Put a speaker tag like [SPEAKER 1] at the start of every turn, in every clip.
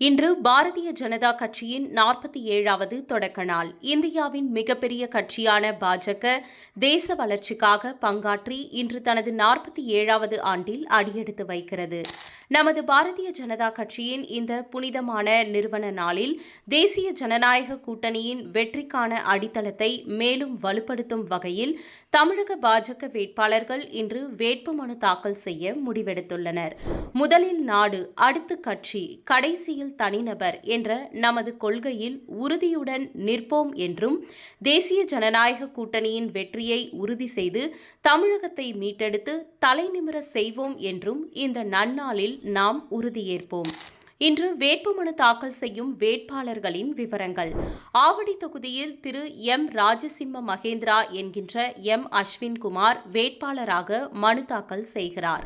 [SPEAKER 1] இன்று பாரதிய ஜனதா கட்சியின் 47வது தொடக்க நாள். இந்தியாவின் மிகப்பெரிய கட்சியான பாஜக தேச வளர்ச்சிக்காக பங்காற்றி இன்று தனது 47வது ஆண்டில் அடியெடுத்து வைக்கிறது. நமது பாரதிய ஜனதா கட்சியின் இந்த புனிதமான நிறுவன நாளில் தேசிய ஜனநாயக கூட்டணியின் வெற்றிக்கான அடித்தளத்தை மேலும் வலுப்படுத்தும் வகையில் தமிழக பாஜக வேட்பாளர்கள் இன்று வேட்புமனு தாக்கல் செய்ய முடிவெடுத்துள்ளனர். முதலில் நாடு, அடுத்து கட்சி, கடைசியில் தனிநபர் என்ற நமது கொள்கையில் உறுதியுடன் நிற்போம் என்றும், தேசிய ஜனநாயக கூட்டணியின் வெற்றியை உறுதி செய்து தமிழகத்தை மீட்டெடுத்து தலைநிமிர செய்வோம் என்றும் இந்த நன்னாளில் நாம் உறுதியேற்போம். இன்று வேட்புமனு தாக்கல் செய்யும் வேட்பாளர்களின் விவரங்கள். ஆவடி தொகுதியில் திரு எம். ராஜசிம்ம மகேந்திரா என்கின்ற எம். அஸ்வின்குமார் வேட்பாளராக மனு தாக்கல் செய்கிறார்.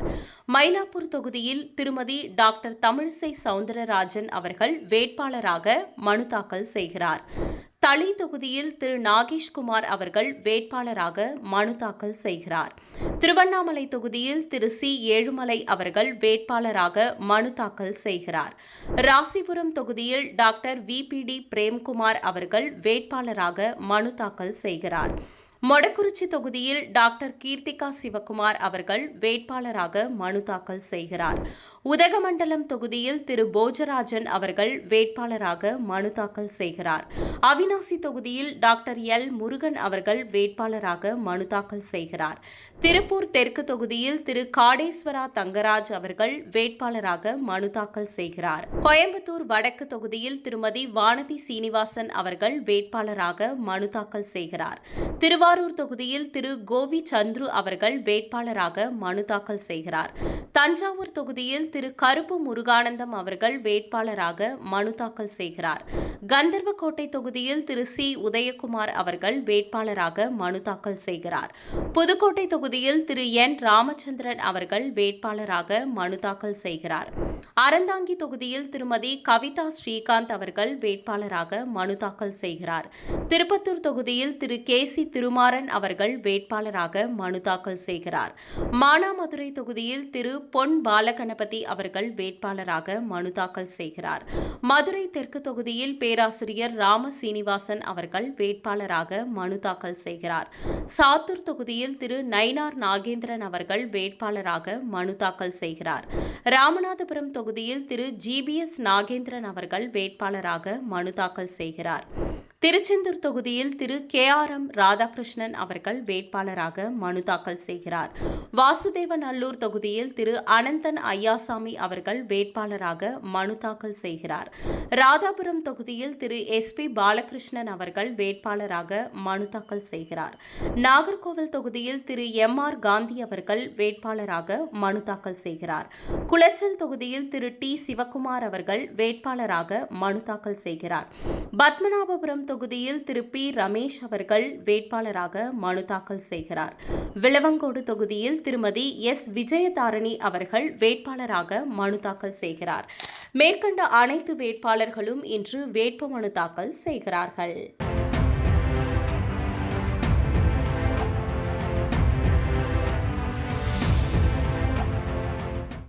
[SPEAKER 1] மயிலாப்பூர் தொகுதியில் திருமதி டாக்டர் தமிழிசை சவுந்தரராஜன் அவர்கள் வேட்பாளராக மனு தாக்கல் செய்கிறார். தளி தொகுதியில் திரு நாகேஷ்குமார் அவர்கள் வேட்பாளராக மனு தாக்கல் செய்கிறார். திருவண்ணாமலை தொகுதியில் திரு சி. ஏழுமலை அவர்கள் வேட்பாளராக மனு தாக்கல் செய்கிறார். ராசிபுரம் தொகுதியில் டாக்டர் வி.பி.டி. பிரேம்குமார் அவர்கள் வேட்பாளராக மனு தாக்கல் செய்கிறார். மொடக்குறிச்சி தொகுதியில் டாக்டர் கீர்த்திகா சிவகுமார் அவர்கள் வேட்பாளராக மனு தாக்கல் செய்கிறார். உதகமண்டலம் தொகுதியில் திரு போஜராஜன் அவர்கள் வேட்பாளராக மனு தாக்கல் செய்கிறார். அவிநாசி தொகுதியில் டாக்டர் எல். முருகன் அவர்கள் வேட்பாளராக மனு தாக்கல் செய்கிறார். திருப்பூர் தெற்கு தொகுதியில் திரு காடேஸ்வரா தங்கராஜ் அவர்கள் வேட்பாளராக மனு தாக்கல் செய்கிறார். கோயம்புத்தூர் வடக்கு தொகுதியில் திருமதி வானதி சீனிவாசன் அவர்கள் வேட்பாளராக மனு தாக்கல் செய்கிறார். திருவாரூர் தொகுதியில் திரு கோவி சந்துரு அவர்கள் வேட்பாளராக மனு தாக்கல் செய்கிறார். தஞ்சாவூர் தொகுதியில் திரு கருப்பு முருகானந்தம் அவர்கள் வேட்பாளராக மனு தாக்கல் செய்கிறார். கந்தர்வக்கோட்டை தொகுதியில் திரு சி. உதயகுமார் அவர்கள் வேட்பாளராக மனு தாக்கல் செய்கிறார். புதுக்கோட்டை தொகுதியில் திரு என். ராமச்சந்திரன் அவர்கள் வேட்பாளராக மனு தாக்கல் செய்கிறார். அறந்தாங்கி தொகுதியில் திருமதி கவிதா ஸ்ரீகாந்த் அவர்கள் வேட்பாளராக மனு தாக்கல் செய்கிறார். திருப்பத்தூர் தொகுதியில் திரு கே. சி. திருமாறன் அவர்கள் வேட்பாளராக மனு தாக்கல் செய்கிறார். மானாமதுரை தொகுதியில் திரு பொன் பாலகணபதி அவர்கள் வேட்பாளராக மனு தாக்கல் செய்கிறார். மதுரை தெற்கு தொகுதியில் பேராசிரியர் ராம சீனிவாசன் அவர்கள் வேட்பாளராக மனு தாக்கல் செய்கிறார். சாத்தூர் தொகுதியில் திரு நயினார் நாகேந்திரன் அவர்கள் வேட்பாளராக மனு தாக்கல் செய்கிறார். ராமநாதபுரம் தொகுதியில் திரு ஜி.பி.எஸ். நாகேந்திரன் அவர்கள் வேட்பாளராக மனு தாக்கல் செய்கிறார். திருச்செந்தூர் தொகுதியில் திரு கே.ஆர்.எம். ராதாகிருஷ்ணன் அவர்கள் வேட்பாளராக மனு தாக்கல் செய்கிறார். வாசுதேவநல்லூர் தொகுதியில் திரு அனந்தன் ஐயாசாமி அவர்கள் வேட்பாளராக மனு தாக்கல் செய்கிறார். ராதாபுரம் தொகுதியில் திரு எஸ்.பி. பாலகிருஷ்ணன் அவர்கள் வேட்பாளராக மனு தாக்கல் செய்கிறார். நாகர்கோவில் தொகுதியில் திரு எம்.ஆர். காந்தி அவர்கள் வேட்பாளராக மனு தாக்கல் செய்கிறார். குளச்சல் தொகுதியில் திரு டி. சிவகுமார் அவர்கள் வேட்பாளராக மனு தாக்கல் செய்கிறார். பத்மநாபபுரம் தொகுதியில் திரு பி. ரமேஷ் அவர்கள் வேட்பாளராக மனு தாக்கல் செய்கிறார். விளவங்கோடு தொகுதியில் திருமதி எஸ். விஜயதாரணி அவர்கள் வேட்பாளராக மனு தாக்கல் செய்கிறார். மேற்கண்ட அனைத்து வேட்பாளர்களும் இன்று வேட்புமனு தாக்கல் செய்கிறார்கள்.